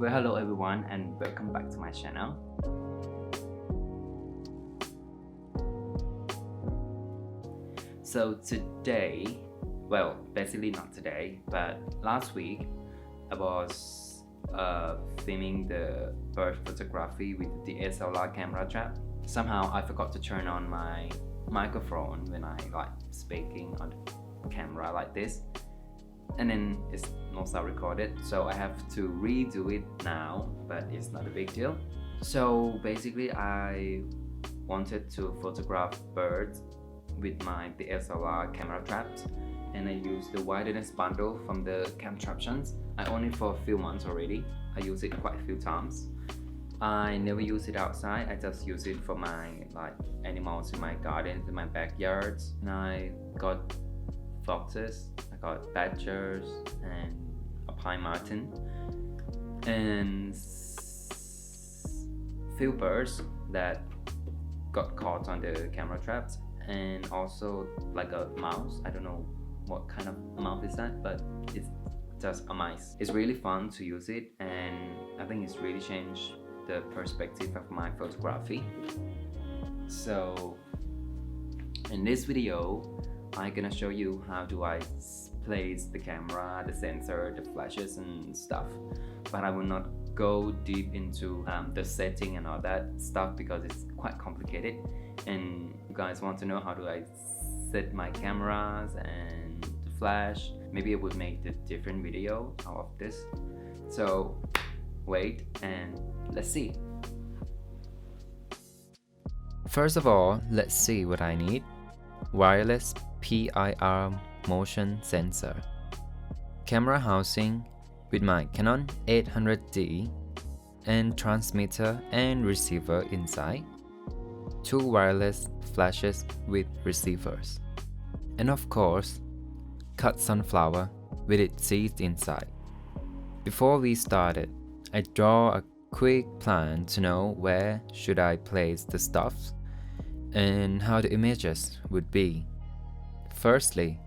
Well, hello everyone and welcome back to my channel. So today, well, basically not today, but last week I was filming the bird photography with the DSLR camera trap. Somehow I forgot to turn on my microphone when I speaking on the camera like this, and then it's not so recorded, so I have to redo it now, but it's not a big deal. So basically I wanted to photograph birds with my DSLR camera traps, and I used the widest bundle from the Camtraptions. I own it for a few months already. I use it quite a few times. I never use it outside. I just use it for my animals in my gardens, in my backyards. And I got foxes, I got badgers and a pine marten, and few birds that got caught on the camera traps, and also like a mouse. I don't know what kind of mouse is that, but it's just a mice. It's really fun to use it, and I think it's really changed the perspective of my photography. So in this video I'm gonna show you how do I place the camera, the sensor, the flashes and stuff, but I will not go deep into the setting and all that stuff because it's quite complicated, and you guys want to know how do I set my cameras and the flash. Maybe I would make a different video out of this, so wait and let's see. First of all, let's see what I need. Wireless PIR motion sensor, camera housing with my Canon 800D, and transmitter and receiver inside, 2 wireless flashes with receivers, and of course, cut sunflower with its seeds inside. Before we started, I draw a quick plan to know where should I place the stuff and how the images would be. Firstly,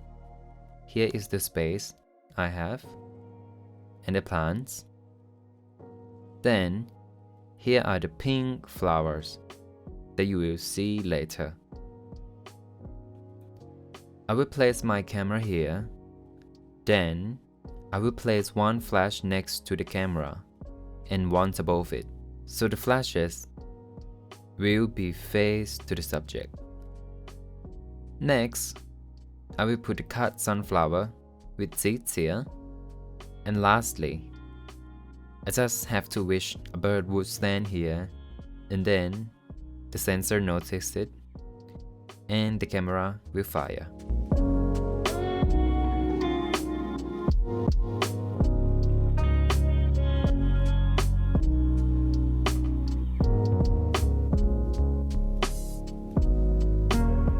here is the space I have and the plants. Then here are the pink flowers that you will see later. I will place my camera here. Then I will place one flash next to the camera and one above it, so the flashes will be faced to the subject. Next, I will put the cut sunflower with seeds here, and lastly, I just have to wish a bird would stand here, and then the sensor notices it and the camera will fire.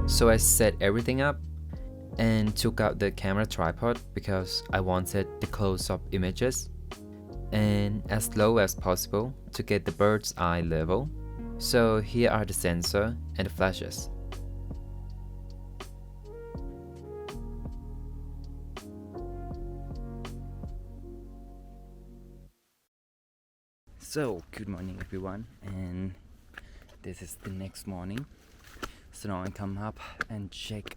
So I set everything up and took out the camera tripod because I wanted the close-up images and as low as possible to get the bird's eye level. So here are the sensor and the flashes. So good morning everyone, and this is the next morning. So now I come up and check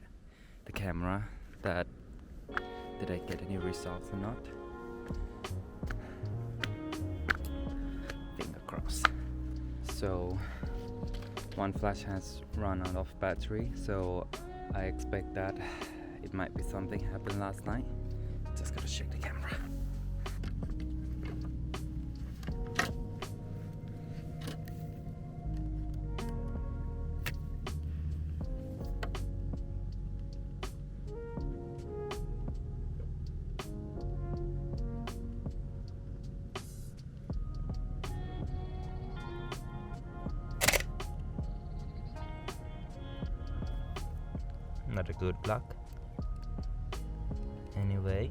the camera that did I get any results or not. Finger crossed. So one flash has run out of battery, so I expect that it might be something happened last night. Just gotta check the camera. Not a good luck. Anyway,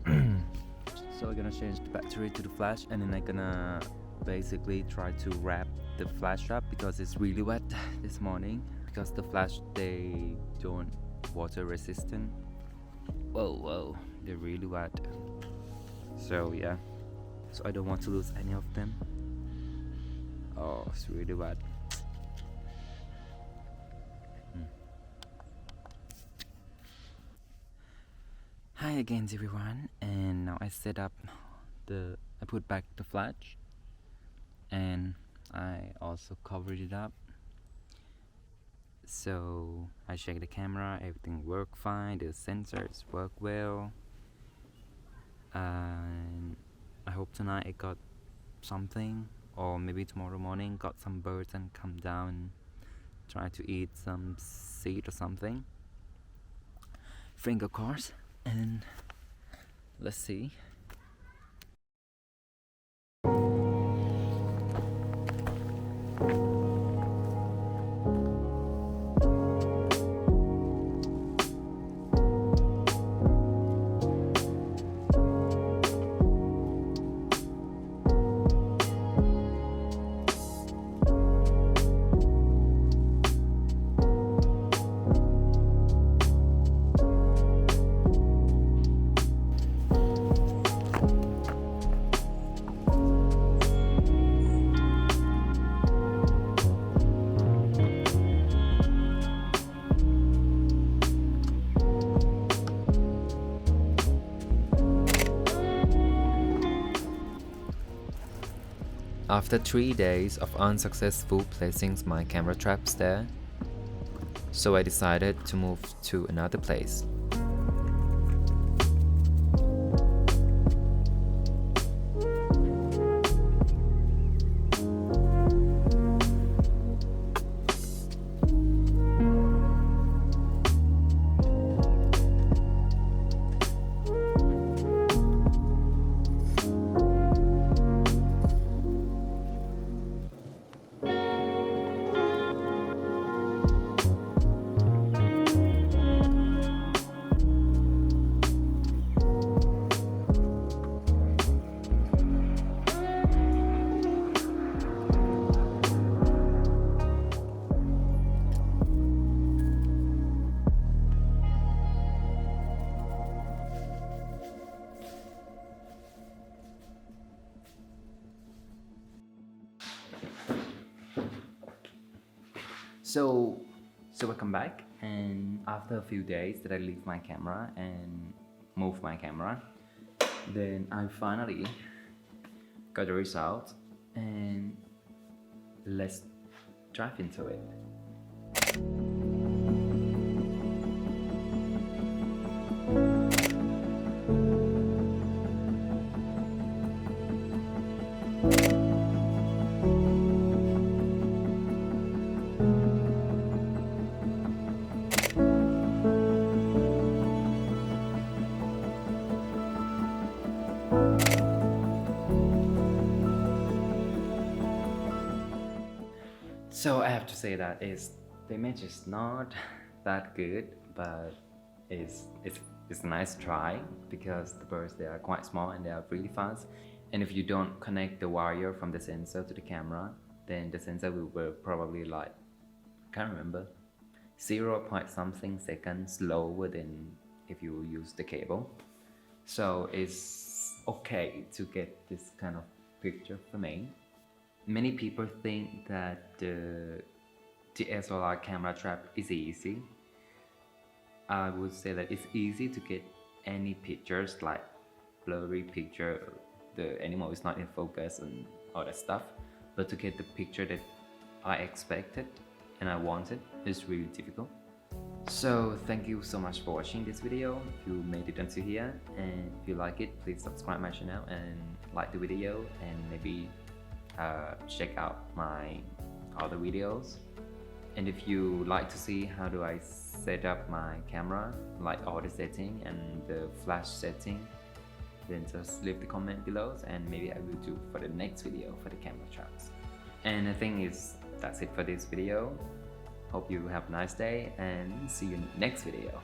so we're gonna change the battery to the flash, and then I'm gonna basically try to wrap the flash up because it's really wet this morning, because the flash, they don't water resistant. Whoa, they're really wet. So yeah, so I don't want to lose any of them. Oh, it's really bad. Hi again everyone, and now I set up I put back the flash, and I also covered it up. So I checked the camera, everything worked fine, the sensors work well, and I hope tonight I got something, or maybe tomorrow morning got some birds and come down and try to eat some seed or something. Finger crossed, and let's see. After 3 days of unsuccessful placing my camera traps there, so I decided to move to another place. So welcome back, and after a few days that I leave my camera and move my camera, then I finally got the result, and let's dive into it. So I have to say that the image is not that good, but it's a nice try, because the birds, they are quite small and they are really fast. And if you don't connect the wire from the sensor to the camera, then the sensor will probably, like, can't remember, 0 point something seconds slower than if you use the cable. So it's okay to get this kind of picture for me. Many people think that the DSLR camera trap is easy. I would say that it's easy to get any pictures, like blurry picture, the animal is not in focus and all that stuff. But to get the picture that I expected and I wanted is really difficult. So thank you so much for watching this video. If you made it until here, and if you like it, please subscribe my channel and like the video, and maybe check out my other videos. And if you like to see how do I set up my camera, like all the setting and the flash setting, then just leave the comment below, and maybe I will do for the next video for the camera traps. And I think that's it for this video. Hope you have a nice day, and see you in the next video.